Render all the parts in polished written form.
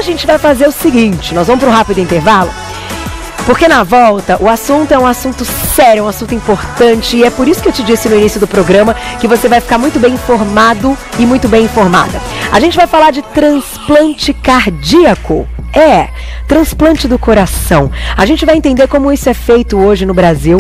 gente vai fazer o seguinte, nós vamos para um rápido intervalo, porque na volta o assunto é um assunto sério, é um assunto importante, e é por isso que eu te disse no início do programa que você vai ficar muito bem informado e muito bem informada. A gente vai falar de transplante cardíaco. Transplante do coração. A gente vai entender como isso é feito hoje no Brasil,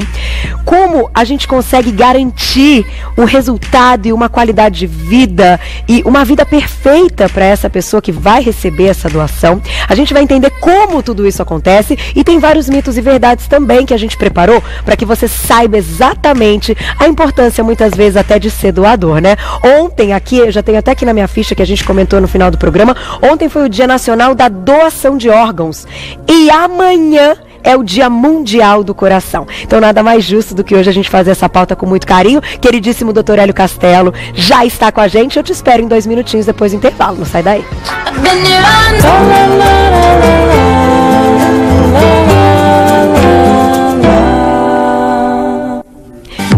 como a gente consegue garantir um resultado e uma qualidade de vida e uma vida perfeita para essa pessoa que vai receber essa doação. A gente vai entender como tudo isso acontece e tem vários mitos e verdades também que a gente preparou para que você saiba exatamente a importância, muitas vezes, até de ser doador, né? Ontem aqui, eu já tenho até aqui na minha ficha que a gente comentou no final do programa, ontem foi o Dia Nacional da Doação de Órgãos. E amanhã é o Dia Mundial do Coração. Então nada mais justo do que hoje a gente fazer essa pauta com muito carinho. Queridíssimo Dr. Hélio Castelo já está com a gente. Eu te espero em 2 minutinhos depois do intervalo. Não sai daí.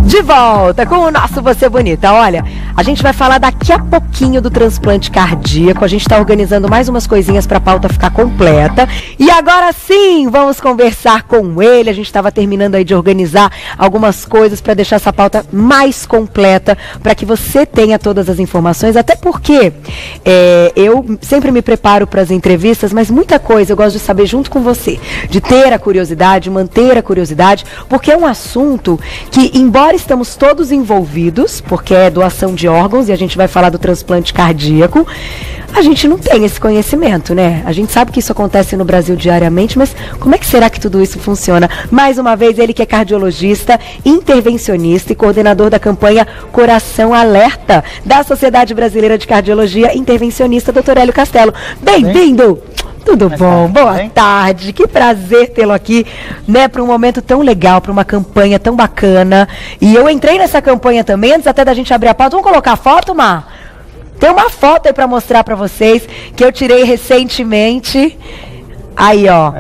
De volta com o nosso Você Bonita. Olha, a gente vai falar daqui a pouquinho do transplante cardíaco. A gente está organizando mais umas coisinhas para a pauta ficar completa. E agora sim, vamos conversar com ele. A gente estava terminando aí de organizar algumas coisas para deixar essa pauta mais completa, para que você tenha todas as informações. Até porque eu sempre me preparo para as entrevistas, mas muita coisa eu gosto de saber junto com você. De ter a curiosidade, manter a curiosidade, porque é um assunto que, embora estamos todos envolvidos, porque é doação de órgãos, e a gente vai falar do transplante cardíaco, a gente não tem esse conhecimento, né? A gente sabe que isso acontece no Brasil diariamente, mas como é que será que tudo isso funciona? Mais uma vez, ele que é cardiologista, intervencionista e coordenador da campanha Coração Alerta da Sociedade Brasileira de Cardiologia Intervencionista, Dr. Hélio Castelo. Bem-vindo! Tudo bom? Boa tarde, que prazer tê-lo aqui, né, para um momento tão legal, para uma campanha tão bacana. E eu entrei nessa campanha também, antes até da gente abrir a pauta. Vamos colocar a foto, Mar? Tem uma foto aí para mostrar para vocês, que eu tirei recentemente. Aí, ó,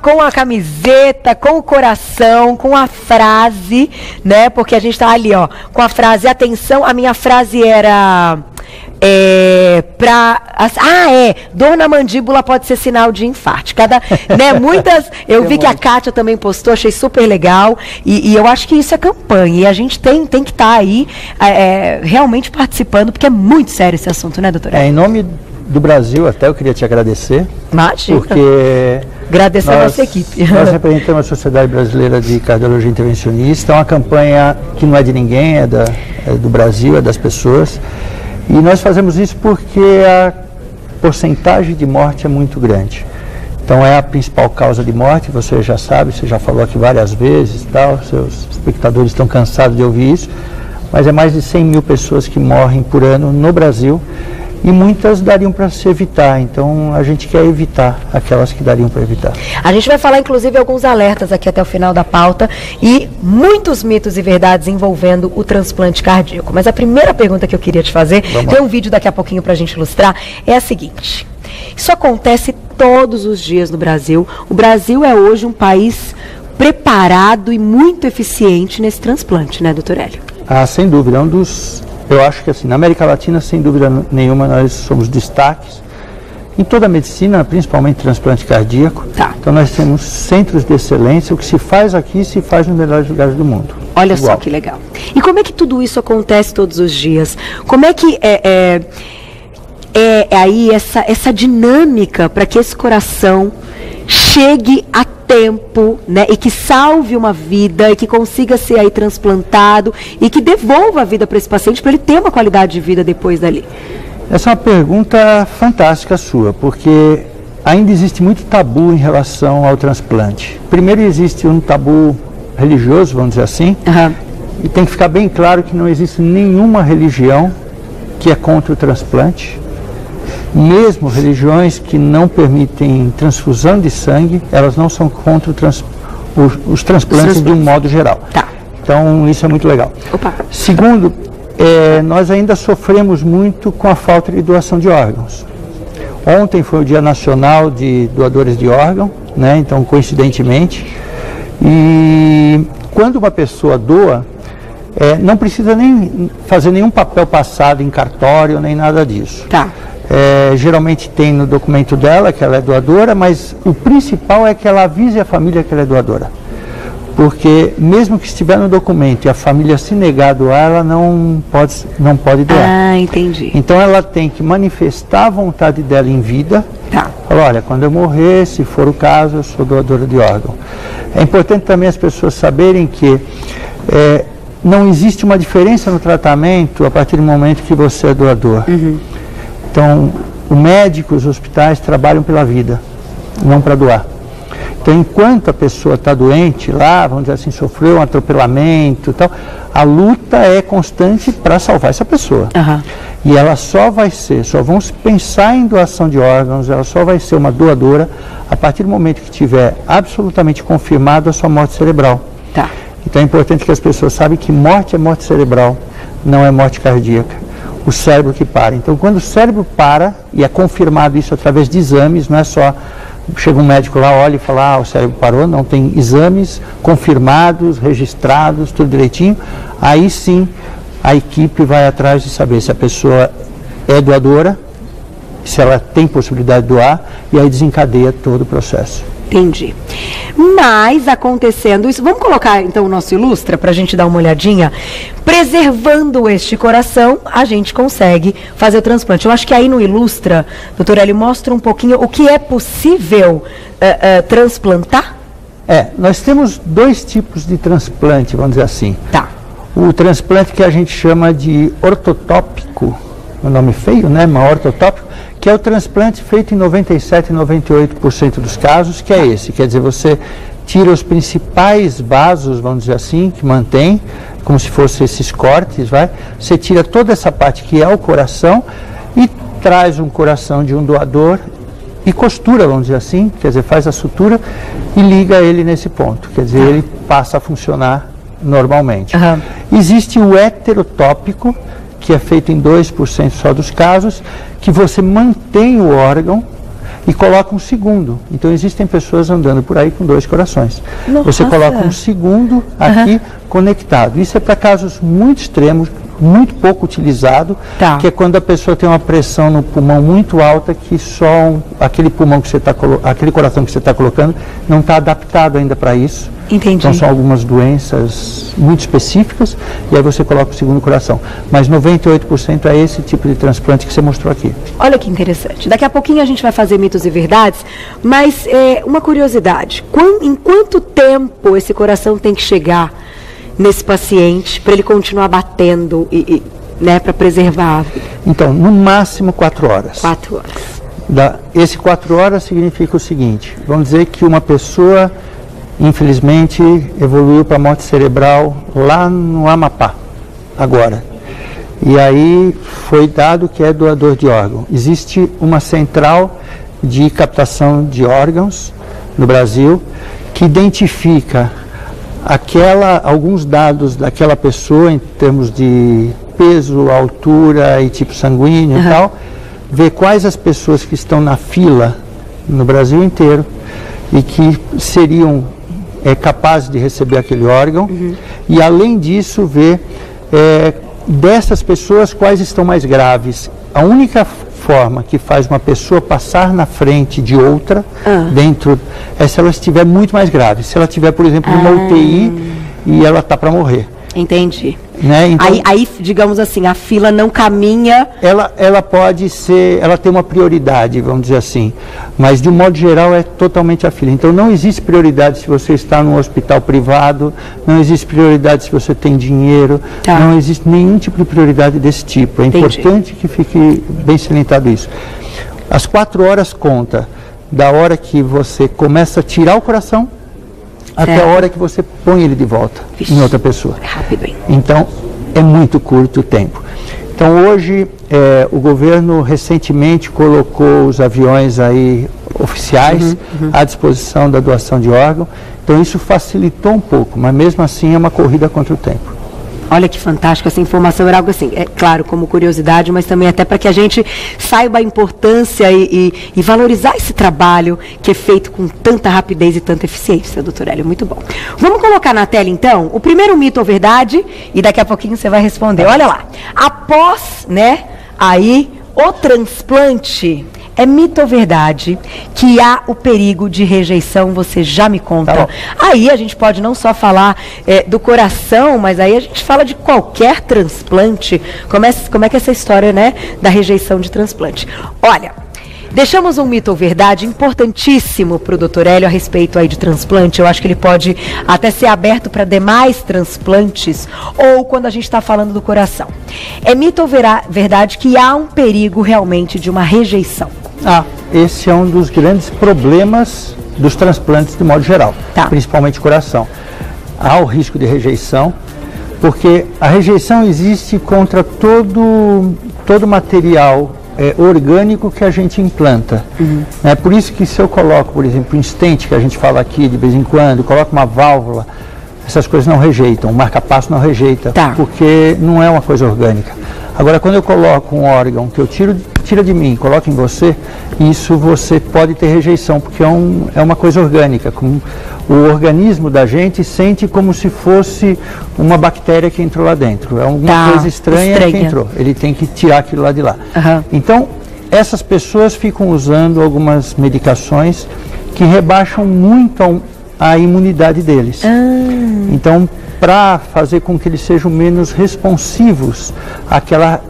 com a camiseta, com o coração, com a frase, né, porque a gente tá ali, ó, com a frase, atenção, a minha frase era... dor na mandíbula pode ser sinal de infarto. Muitas, eu vi que a Kátia também postou, achei super legal, e eu acho que isso é campanha, e a gente tem que estar aí realmente participando, porque é muito sério esse assunto, né, doutora? Em nome do Brasil, até eu queria te agradecer. Imagina. Porque agradecer a nossa equipe. Nós representamos a Sociedade Brasileira de Cardiologia Intervencionista, é uma campanha que não é de ninguém, é do Brasil, é das pessoas. E nós fazemos isso porque a porcentagem de morte é muito grande. Então é a principal causa de morte, você já sabe, você já falou aqui várias vezes, seus espectadores estão cansados de ouvir isso, mas é mais de 100 mil pessoas que morrem por ano no Brasil, e muitas dariam para se evitar, então a gente quer evitar aquelas que dariam para evitar. A gente vai falar inclusive alguns alertas aqui até o final da pauta e muitos mitos e verdades envolvendo o transplante cardíaco. Mas a primeira pergunta que eu queria te fazer, tem um vídeo daqui a pouquinho para a gente ilustrar, é a seguinte: isso acontece todos os dias no Brasil. O Brasil é hoje um país preparado e muito eficiente nesse transplante, né, doutor Hélio? Sem dúvida, eu acho que assim, na América Latina, sem dúvida nenhuma, nós somos destaques em toda a medicina, principalmente transplante cardíaco. Então nós temos centros de excelência, o que se faz aqui se faz nos melhores lugares do mundo. Olha só que legal. E como é que tudo isso acontece todos os dias? Como é que aí essa dinâmica para que esse coração chegue a tempo, né, e que salve uma vida, e que consiga ser aí transplantado, e que devolva a vida para esse paciente, para ele ter uma qualidade de vida depois dali? Essa é uma pergunta fantástica sua, porque ainda existe muito tabu em relação ao transplante. Primeiro existe um tabu religioso, vamos dizer assim, e tem que ficar bem claro que não existe nenhuma religião que é contra o transplante. Mesmo religiões que não permitem transfusão de sangue, elas não são contra os transplantes de um modo geral. Então isso é muito legal. Segundo, nós ainda sofremos muito com a falta de doação de órgãos. Ontem foi o Dia Nacional de Doadores de Órgão, né? Então coincidentemente, e quando uma pessoa doa, não precisa nem fazer nenhum papel passado em cartório, nem nada disso. Geralmente tem no documento dela que ela é doadora, mas o principal é que ela avise a família que ela é doadora. Porque mesmo que estiver no documento e a família se negar a doar, ela não pode doar. Ah, entendi. Então ela tem que manifestar a vontade dela em vida. Tá. Falar, olha, quando eu morrer, se for o caso, eu sou doadora de órgão. É importante também as pessoas saberem que não existe uma diferença no tratamento a partir do momento que você é doador. Então, o médico, os hospitais trabalham pela vida, não para doar. Então, enquanto a pessoa está doente lá, vamos dizer assim, sofreu um atropelamento e tal, a luta é constante para salvar essa pessoa. E ela só vão pensar em doação de órgãos, ela só vai ser uma doadora a partir do momento que tiver absolutamente confirmado a sua morte cerebral. Tá. Então é importante que as pessoas saibam que morte é morte cerebral, não é morte cardíaca. O cérebro que para. Então, quando o cérebro para, e é confirmado isso através de exames, não é só chega um médico lá, olha e fala, o cérebro parou, não, tem exames confirmados, registrados, tudo direitinho, aí sim a equipe vai atrás de saber se a pessoa é doadora, se ela tem possibilidade de doar, e aí desencadeia todo o processo. Entendi. Mas, acontecendo isso, vamos colocar então o nosso Ilustra para a gente dar uma olhadinha. Preservando este coração, a gente consegue fazer o transplante. Eu acho que aí no Ilustra, doutora, ele mostra um pouquinho o que é possível transplantar? Nós temos dois tipos de transplante, vamos dizer assim. Tá. O transplante que a gente chama de ortotópico, um nome feio, né, mas ortotópico, que é o transplante feito em 97% e 98% dos casos, que é esse. Quer dizer, você tira os principais vasos, vamos dizer assim, que mantém, como se fossem esses cortes, você tira toda essa parte que é o coração e traz um coração de um doador e costura, vamos dizer assim, quer dizer, faz a sutura e liga ele nesse ponto. Quer dizer, ele passa a funcionar normalmente. Existe o heterotópico, que é feito em 2% só dos casos, que você mantém o órgão e coloca um segundo. Então existem pessoas andando por aí com dois corações. Você coloca um segundo aqui conectado. Isso é para casos muito extremos, muito pouco utilizado, que é quando a pessoa tem uma pressão no pulmão muito alta, que só aquele pulmão que você aquele coração que você está colocando não está adaptado ainda para isso. Entendi. Então são algumas doenças muito específicas e aí você coloca o segundo coração. Mas 98% é esse tipo de transplante que você mostrou aqui. Olha que interessante. Daqui a pouquinho a gente vai fazer mitos e verdades, mas uma curiosidade. Em quanto tempo esse coração tem que chegar nesse paciente para ele continuar batendo para preservar a vida? Então, no máximo 4 horas. 4 horas. Esse 4 horas significa o seguinte, vamos dizer que uma pessoa, infelizmente, evoluiu para morte cerebral lá no Amapá, agora. E aí foi dado que é doador de órgão. Existe uma central de captação de órgãos no Brasil que identifica alguns dados daquela pessoa em termos de peso, altura e tipo sanguíneo e tal, ver quais as pessoas que estão na fila no Brasil inteiro e que seriam capazes de receber aquele órgão e além disso ver dessas pessoas quais estão mais graves. A única forma que faz uma pessoa passar na frente de outra dentro é se ela estiver muito mais grave. Se ela estiver, por exemplo, numa UTI e ela está para morrer. Entendi. Né? Então, aí, digamos assim, a fila não caminha... Ela pode ser, ela tem uma prioridade, vamos dizer assim, mas de um modo geral é totalmente a fila. Então não existe prioridade se você está num hospital privado, não existe prioridade se você tem dinheiro, não existe nenhum tipo de prioridade desse tipo. É importante que fique bem salientado isso. As 4 horas conta da hora que você começa a tirar o coração até a hora que você põe ele de volta em outra pessoa. Rápido, hein? Então, é muito curto o tempo. Então, hoje, o governo recentemente colocou os aviões aí oficiais à disposição da doação de órgão. Então, isso facilitou um pouco, mas mesmo assim é uma corrida contra o tempo. Olha que fantástico, essa informação era algo assim, é claro, como curiosidade, mas também até para que a gente saiba a importância e valorizar esse trabalho que é feito com tanta rapidez e tanta eficiência, doutora Hélio, muito bom. Vamos colocar na tela, então, o primeiro mito ou verdade, e daqui a pouquinho você vai responder. Olha lá, após, aí, o transplante, é mito ou verdade que há o perigo de rejeição? Você já me conta. Tá. Aí a gente pode não só falar do coração, mas aí a gente fala de qualquer transplante. Como é que é essa história, né, da rejeição de transplante? Olha, deixamos um mito ou verdade importantíssimo para o Dr. Hélio a respeito aí de transplante. Eu acho que ele pode até ser aberto para demais transplantes ou quando a gente está falando do coração. É mito ou verdade que há um perigo realmente de uma rejeição? Esse é um dos grandes problemas dos transplantes de modo geral, principalmente coração. Há o risco de rejeição, porque a rejeição existe contra todo material orgânico que a gente implanta. É por isso que se eu coloco, por exemplo, um stent, que a gente fala aqui de vez em quando, coloco uma válvula, essas coisas não rejeitam, o marca-passo não rejeita, porque não é uma coisa orgânica. Agora, quando eu coloco um órgão que eu tira de mim, coloco em você, isso você pode ter rejeição, porque é uma coisa orgânica. O organismo da gente sente como se fosse uma bactéria que entrou lá dentro. É uma coisa estranha que entrou. Ele tem que tirar aquilo lá de lá. Então, essas pessoas ficam usando algumas medicações que rebaixam muito a imunidade deles. Então, para fazer com que eles sejam menos responsivos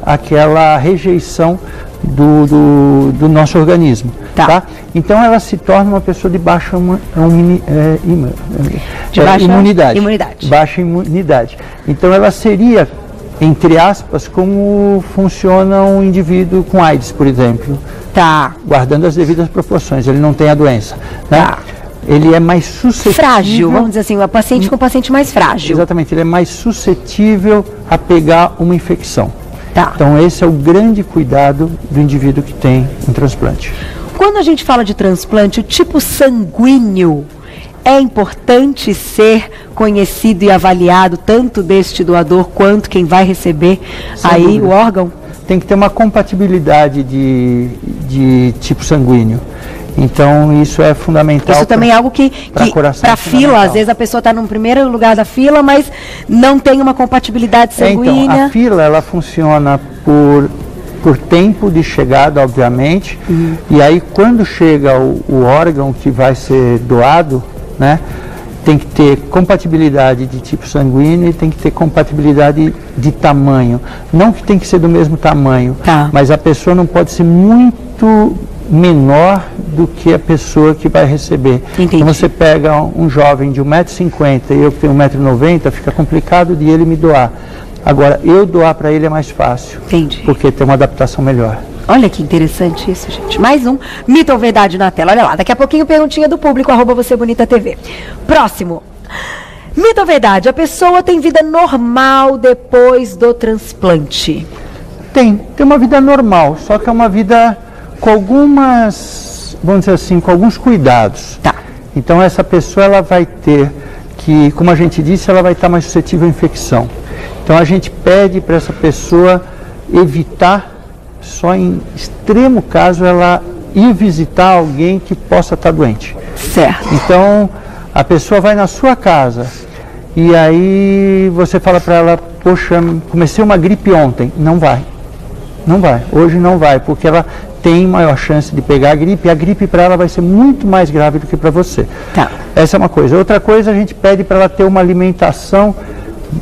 àquela rejeição do nosso organismo. Então ela se torna uma pessoa de baixa imunidade. Baixa imunidade. Então ela seria, entre aspas, como funciona um indivíduo com AIDS, por exemplo. Guardando as devidas proporções, ele não tem a doença. Né? Ele é mais suscetível... Frágil, vamos dizer assim, o paciente com o paciente mais frágil. Exatamente, ele é mais suscetível a pegar uma infecção. Então esse é o grande cuidado do indivíduo que tem um transplante. Quando a gente fala de transplante, o tipo sanguíneo é importante ser conhecido e avaliado tanto deste doador quanto quem vai receber aí o órgão? Tem que ter uma compatibilidade de tipo sanguíneo. Então isso é fundamental. Isso também é algo que para fila, às vezes a pessoa está no primeiro lugar da fila, mas não tem uma compatibilidade sanguínea. Então, a fila ela funciona por tempo de chegada, obviamente, e aí quando chega o órgão que vai ser doado, né, tem que ter compatibilidade de tipo sanguíneo e tem que ter compatibilidade de tamanho. Não que tem que ser do mesmo tamanho, mas a pessoa não pode ser muito menor do que a pessoa que vai receber. Então você pega um jovem de 1,50 m e eu que tenho 1,90 m, fica complicado de ele me doar. Agora, eu doar para ele é mais fácil, porque tem uma adaptação melhor. Olha que interessante isso, gente. Mais um mito ou verdade na tela. Olha lá, daqui a pouquinho perguntinha do público, @VocêBonitaTV. Próximo. Mito ou verdade, a pessoa tem vida normal depois do transplante? Tem uma vida normal, só que é uma vida com algumas, vamos dizer assim, com alguns cuidados. Então essa pessoa ela vai ter que, como a gente disse, ela vai estar mais suscetível à infecção. Então a gente pede para essa pessoa evitar, só em extremo caso, ela ir visitar alguém que possa estar doente. Então a pessoa vai na sua casa e aí você fala para ela, poxa, comecei uma gripe ontem. Não vai, hoje não vai, porque ela tem maior chance de pegar a gripe, e a gripe para ela vai ser muito mais grave do que para você. Essa é uma coisa. Outra coisa, a gente pede para ela ter uma alimentação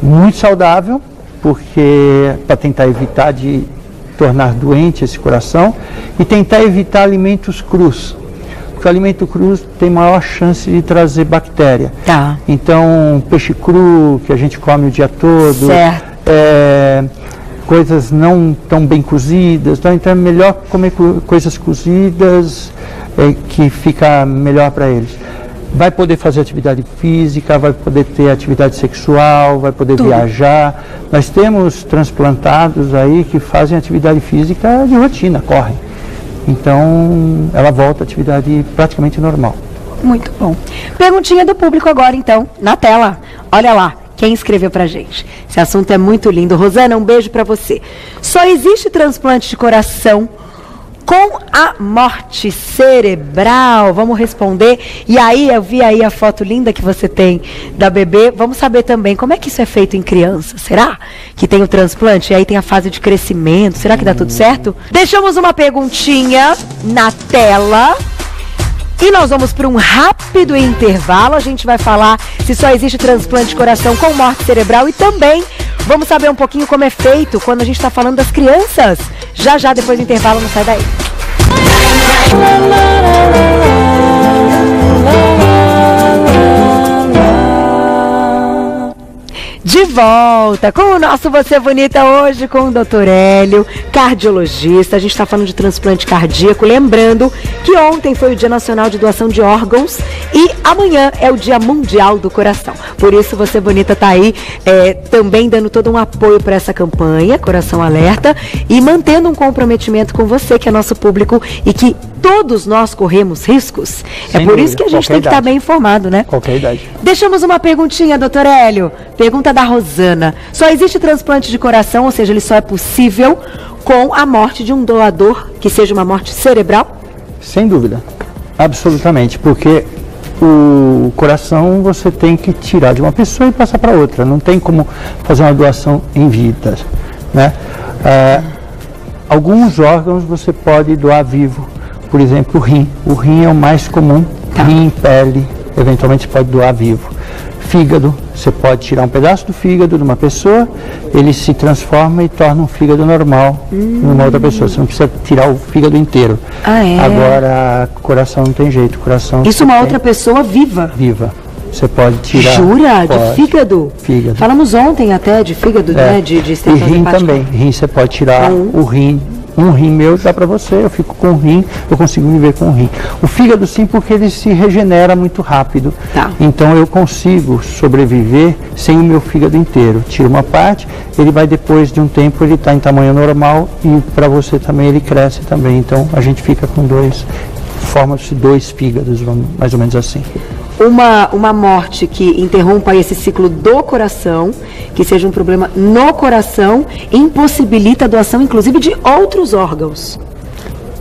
muito saudável, porque para tentar evitar de tornar doente esse coração, e tentar evitar alimentos crus, porque o alimento cru tem maior chance de trazer bactéria. Então, peixe cru, que a gente come o dia todo, coisas não tão bem cozidas, então é melhor comer coisas cozidas, que fica melhor para eles. Vai poder fazer atividade física, vai poder ter atividade sexual, vai poder viajar. Nós temos transplantados aí que fazem atividade física de rotina, correm. Então ela volta à atividade praticamente normal. Muito bom. Perguntinha do público agora então, na tela. Olha lá. Quem escreveu pra gente? Esse assunto é muito lindo. Rosana, um beijo pra você. Só existe transplante de coração Com a morte cerebral, vamos responder. E aí, eu vi aí a foto linda que você tem da bebê. Vamos saber também como é que isso é feito em criança. Será que tem o transplante? E aí tem a fase de crescimento. Será que dá tudo certo? Deixamos uma perguntinha na tela. E nós vamos para um rápido intervalo. A gente vai falar se só existe transplante de coração com morte cerebral e também vamos saber um pouquinho como é feito quando a gente está falando das crianças. Já, já, depois do intervalo, não sai daí. De volta com o nosso Você Bonita hoje com o Dr. Hélio, cardiologista. A gente está falando de transplante cardíaco. Lembrando que ontem foi o Dia Nacional de Doação de Órgãos e amanhã é o Dia Mundial do Coração. Por isso, Você Bonita está aí também dando todo um apoio para essa campanha, Coração Alerta, e mantendo um comprometimento com você, que é nosso público e que todos nós corremos riscos. Sem por dúvida, isso que a gente tem que estar bem informado, né? Qualquer idade. Deixamos uma perguntinha, doutor Hélio. Pergunta da Rosana. Só existe transplante de coração, ou seja, ele só é possível com a morte de um doador, que seja uma morte cerebral? Sem dúvida. Absolutamente. Porque o coração você tem que tirar de uma pessoa e passar para outra. Não tem como fazer uma doação em vida, né? Alguns órgãos você pode doar vivo. Por exemplo, o rim. O rim é o mais comum. Tá. Rim, pele, eventualmente você pode doar vivo. Fígado, você pode tirar um pedaço do fígado de uma pessoa, ele se transforma e torna um fígado normal numa outra pessoa. Você não precisa tirar o fígado inteiro. Agora, coração não tem jeito. Coração isso uma outra pessoa viva? Viva. Você pode tirar. Jura? Pode. De fígado? Fígado. Falamos ontem até de fígado, né? De e rim também. Rim você pode tirar o rim. Um rim meu dá para você, eu fico com um rim, eu consigo viver com um rim. O fígado sim, porque ele se regenera muito rápido. Tá. Então eu consigo sobreviver sem o meu fígado inteiro. Tiro uma parte, ele vai depois de um tempo, ele está em tamanho normal e para você também ele cresce também. Então a gente fica com forma-se dois fígados, mais ou menos assim. Uma morte que interrompa esse ciclo do coração, que seja um problema no coração, impossibilita a doação, inclusive, de outros órgãos?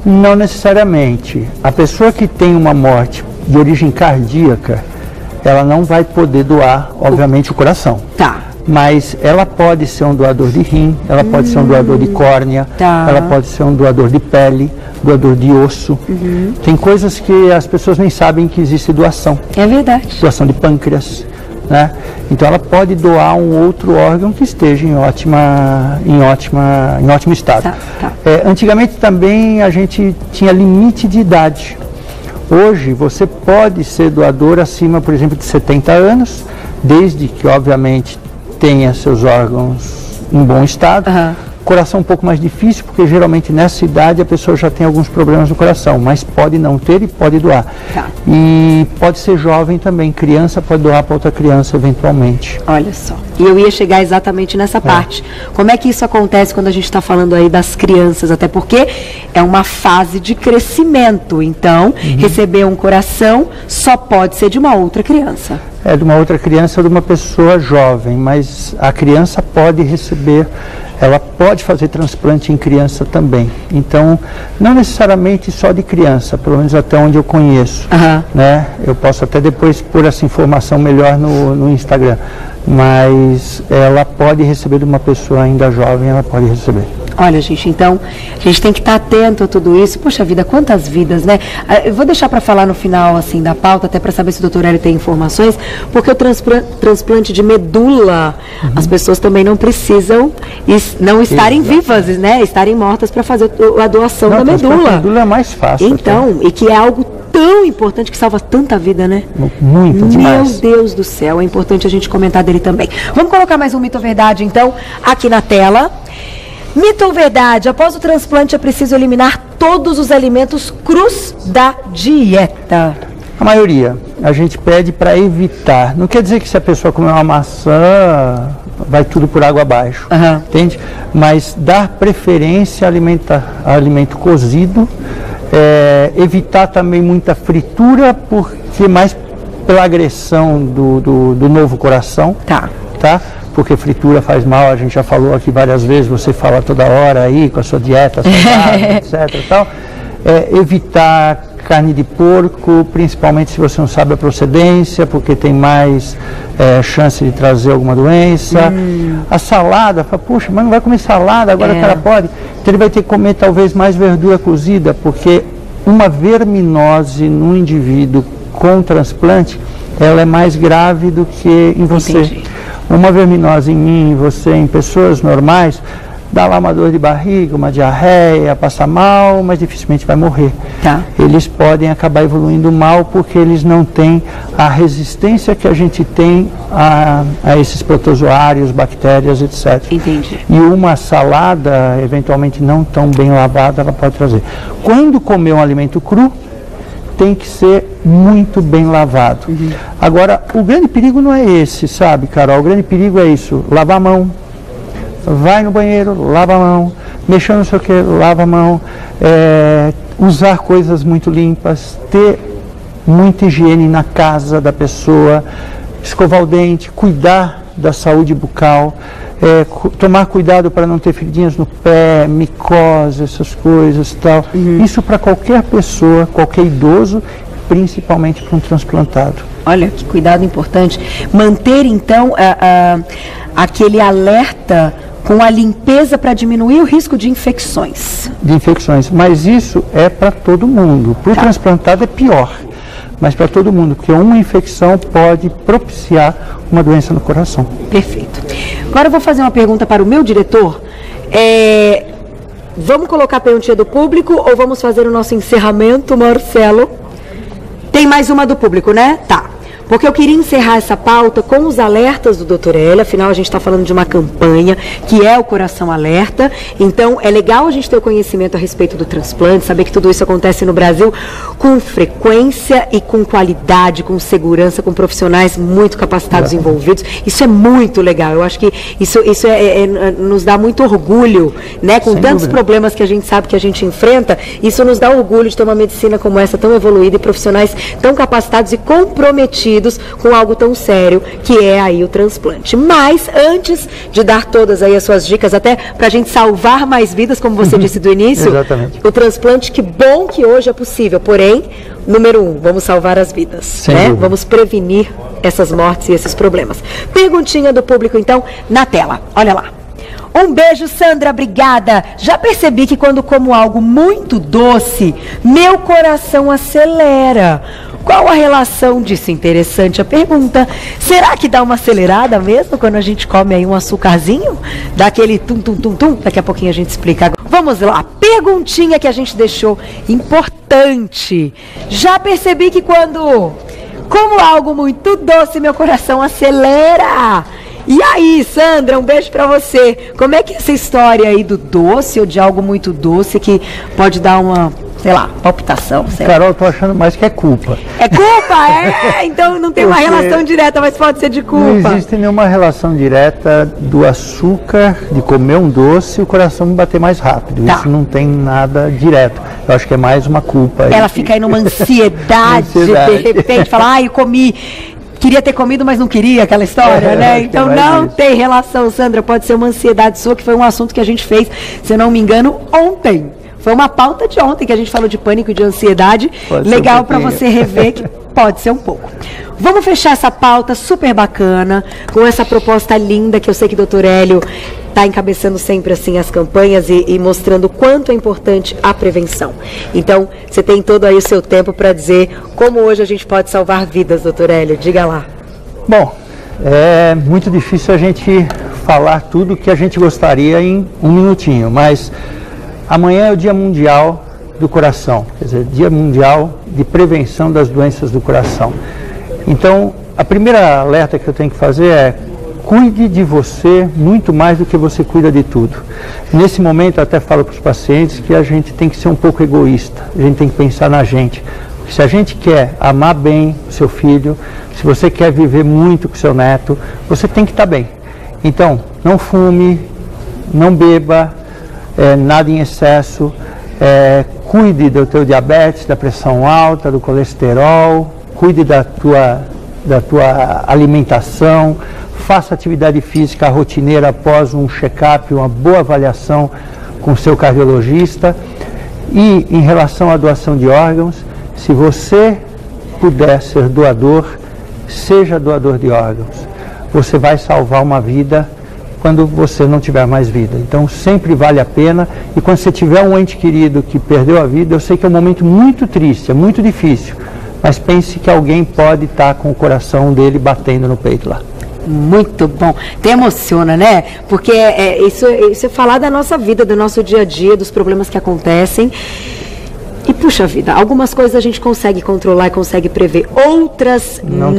Não necessariamente. A pessoa que tem uma morte de origem cardíaca, ela não vai poder doar, obviamente, o coração. Tá. Mas ela pode ser um doador de rim, ela pode ser um doador de córnea, ela pode ser um doador de pele, doador de osso. Tem coisas que as pessoas nem sabem que existe doação. É verdade. Doação de pâncreas, né? Então ela pode doar um outro órgão que esteja em ótimo estado. Antigamente também a gente tinha limite de idade. Hoje você pode ser doador acima, por exemplo, de 70 anos, desde que obviamente tenha seus órgãos em bom estado. Coração um pouco mais difícil, porque geralmente nessa idade a pessoa já tem alguns problemas no coração, mas pode não ter e pode doar. E pode ser jovem também, criança pode doar para outra criança eventualmente. Olha só, e eu ia chegar exatamente nessa parte. Como é que isso acontece quando a gente está falando aí das crianças? Até porque é uma fase de crescimento, então receber um coração só pode ser de uma outra criança. De uma outra criança ou de uma pessoa jovem, mas a criança pode receber, ela pode fazer transplante em criança também. Então, não necessariamente só de criança, pelo menos até onde eu conheço. Né? Eu posso até depois pôr essa informação melhor no Instagram, mas ela pode receber de uma pessoa ainda jovem, ela pode receber. Olha, gente, então, a gente tem que estar atento a tudo isso. Poxa vida, quantas vidas, né? Eu vou deixar para falar no final, assim, da pauta, até para saber se o doutor Hélio tem informações, porque o transplante de medula, as pessoas também não precisam não estarem vivas, né? Estarem mortas para fazer a doação da medula. A medula é mais fácil. Então, e que é algo tão importante que salva tanta vida, né? Muito, demais. Meu Deus do céu, é importante a gente comentar dele também. Vamos colocar mais um mito ou verdade, então, aqui na tela. Mito ou verdade? Após o transplante é preciso eliminar todos os alimentos crus da dieta? A maioria. A gente pede para evitar. Não quer dizer que se a pessoa comer uma maçã, vai tudo por água abaixo. Entende? Mas dar preferência a alimento cozido. Evitar também muita fritura, porque mais pela agressão do novo coração. Tá? Porque fritura faz mal, a gente já falou aqui várias vezes, você fala toda hora aí com a sua dieta saudável, etc. e tal. evitar carne de porco, principalmente se você não sabe a procedência, porque tem mais chance de trazer alguma doença. A salada, fala, puxa, mas não vai comer salada, agora o cara pode. Então ele vai ter que comer talvez mais verdura cozida, porque uma verminose num indivíduo com transplante, ela é mais grave do que em você. Entendi. Uma verminose em mim, em você, em pessoas normais, dá lá uma dor de barriga, uma diarreia, passa mal, mas dificilmente vai morrer. Tá. Eles podem acabar evoluindo mal porque eles não têm a resistência que a gente tem a esses protozoários, bactérias, etc. Entendi. E uma salada, eventualmente não tão bem lavada, ela pode trazer. Quando comer um alimento cru, tem que ser muito bem lavado. Agora, o grande perigo não é esse, sabe, Carol? O grande perigo é isso, lavar a mão. Vai no banheiro, lava a mão, mexer não sei o que, lava a mão, usar coisas muito limpas, ter muita higiene na casa da pessoa, escovar o dente, cuidar da saúde bucal, tomar cuidado para não ter feridinhas no pé, micose, essas coisas e tal. Isso para qualquer pessoa, qualquer idoso, principalmente para um transplantado. Olha, que cuidado importante. Manter, então, aquele alerta com a limpeza para diminuir o risco de infecções. De infecções, mas isso é para todo mundo. Para o transplantado é pior, mas para todo mundo, porque uma infecção pode propiciar uma doença no coração. Perfeito. Agora eu vou fazer uma pergunta para o meu diretor. Vamos colocar a perguntinha do público ou vamos fazer o nosso encerramento, Marcelo? Tem mais uma do público, né? Tá. Porque eu queria encerrar essa pauta com os alertas do Dr. Hélio, afinal a gente está falando de uma campanha que é o Coração Alerta, então é legal a gente ter o conhecimento a respeito do transplante, saber que tudo isso acontece no Brasil com frequência e com qualidade, com segurança, com profissionais muito capacitados envolvidos. Isso é muito legal, eu acho que isso nos dá muito orgulho, né? Com tantos problemas que a gente sabe que a gente enfrenta, isso nos dá orgulho de ter uma medicina como essa tão evoluída e profissionais tão capacitados e comprometidos com algo tão sério que é aí o transplante. Mas antes de dar todas aí as suas dicas, até para a gente salvar mais vidas, como você disse do início, o transplante, que bom que hoje é possível, porém, número 1, vamos salvar as vidas, né? Vamos prevenir essas mortes e esses problemas. Perguntinha do público então na tela, olha lá. Um beijo, Sandra, obrigada. Já percebi que quando como algo muito doce, meu coração acelera. Qual a relação disso? Interessante a pergunta. Será que dá uma acelerada mesmo quando a gente come aí um açúcarzinho? Dá aquele tum-tum-tum-tum? Daqui a pouquinho a gente explica. Vamos lá, perguntinha que a gente deixou importante. Já percebi que quando como algo muito doce, meu coração acelera. E aí, Sandra, um beijo pra você. Como é que é essa história aí do doce ou de algo muito doce que pode dar uma, sei lá, palpitação? Carol, eu tô achando mais que é culpa. É culpa? Então não tem uma relação direta, mas pode ser de culpa. Não existe nenhuma relação direta do açúcar, de comer um doce e o coração bater mais rápido. Tá. Isso não tem nada direto. Eu acho que é mais uma culpa. Ela fica aí numa ansiedade, de repente, fala, ai, eu comi... Queria ter comido, mas não queria, aquela história, né? Então não tem relação, Sandra. Pode ser uma ansiedade sua, que foi um assunto que a gente fez, se eu não me engano, ontem. Foi uma pauta de ontem que a gente falou de pânico e de ansiedade. Legal para você rever que pode ser um pouco. Vamos fechar essa pauta super bacana, com essa proposta linda que eu sei que o Dr. Hélio está encabeçando sempre assim as campanhas e mostrando o quanto é importante a prevenção. Então, você tem todo aí o seu tempo para dizer como hoje a gente pode salvar vidas, Dr. Hélio. Diga lá. Bom, é muito difícil a gente falar tudo que a gente gostaria em um minutinho, mas amanhã é o Dia Mundial do Coração, quer dizer, Dia Mundial de Prevenção das Doenças do Coração. Então, a primeira alerta que eu tenho que fazer é: cuide de você muito mais do que você cuida de tudo. Nesse momento, eu até falo para os pacientes que a gente tem que ser um pouco egoísta, a gente tem que pensar na gente. Porque se a gente quer amar bem o seu filho, se você quer viver muito com o seu neto, você tem que estar bem. Então, não fume, não beba, nada em excesso, cuide do teu diabetes, da pressão alta, do colesterol, cuide da tua alimentação, faça atividade física rotineira após um check-up, uma boa avaliação com o seu cardiologista. E em relação à doação de órgãos, se você puder ser doador, seja doador de órgãos. Você vai salvar uma vida quando você não tiver mais vida. Então sempre vale a pena, e quando você tiver um ente querido que perdeu a vida, eu sei que é um momento muito triste, é muito difícil, mas pense que alguém pode estar com o coração dele batendo no peito lá. Muito bom. Até emociona, né? Porque isso é falar da nossa vida, do nosso dia a dia, dos problemas que acontecem. E, puxa vida, algumas coisas a gente consegue controlar e consegue prever, outras não.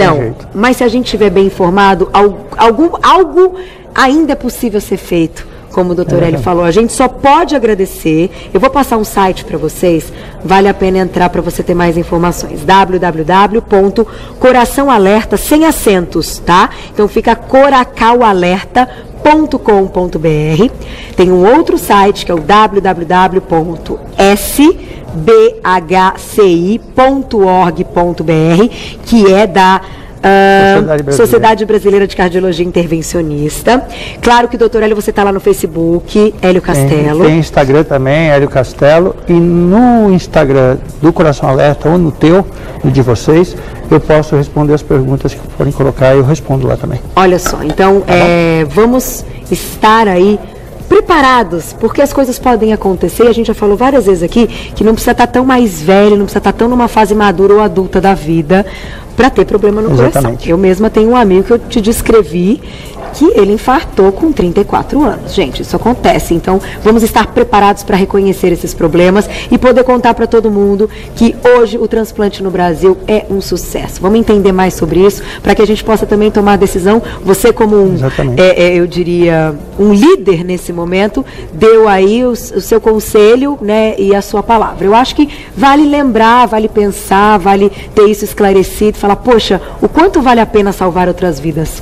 Mas se a gente estiver bem informado, algo ainda é possível ser feito. Como o doutor Hélio falou, a gente só pode agradecer. Eu vou passar um site para vocês, vale a pena entrar para você ter mais informações. www.coraçãoalerta, sem acentos, tá? Então fica coracaualerta.com.br. Tem um outro site que é o www.sbhci.org.br, que é da Sociedade Brasileira de Cardiologia Intervencionista. Claro que, doutor Hélio, você está lá no Facebook, Hélio Castelo. Tem Instagram também, Hélio Castelo. E no Instagram do Coração Alerta, ou no teu, no de vocês, eu posso responder as perguntas que forem colocar e eu respondo lá também. Olha só, então vamos estar aí preparados, porque as coisas podem acontecer, e a gente já falou várias vezes aqui, que não precisa estar tão mais velho, não precisa estar tão numa fase madura ou adulta da vida para ter problema no coração. Eu mesma tenho um amigo que eu te descrevi, que ele infartou com 34 anos. Gente, isso acontece. Então, vamos estar preparados para reconhecer esses problemas e poder contar para todo mundo que hoje o transplante no Brasil é um sucesso. Vamos entender mais sobre isso, para que a gente possa também tomar a decisão. Você, como eu diria, um líder nesse momento, deu aí o seu conselho, né, e a sua palavra. Eu acho que vale lembrar, vale pensar, vale ter isso esclarecido, falar, poxa, o quanto vale a pena salvar outras vidas?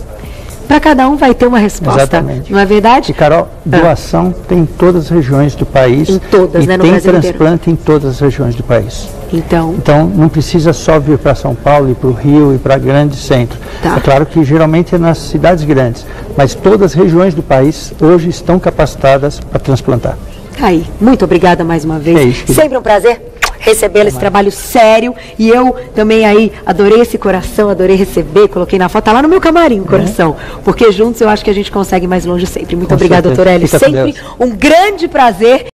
Para cada um vai ter uma resposta. Exatamente. Não é verdade? E, Carol, doação tem em todas as regiões do país. Em todas, e né? No tem Brasil transplante inteiro. Em todas as regiões do país. Então não precisa só vir para São Paulo, ir para o Rio e para grandes centros. É claro que geralmente é nas cidades grandes, mas todas as regiões do país hoje estão capacitadas para transplantar. Aí, muito obrigada mais uma vez. Sempre um prazer recebê-lo, esse trabalho sério, e eu também aí adorei esse coração, adorei receber, coloquei na foto, tá lá no meu camarim o coração, porque juntos eu acho que a gente consegue ir mais longe sempre. Muito obrigada, doutor Hélio, sempre um grande prazer.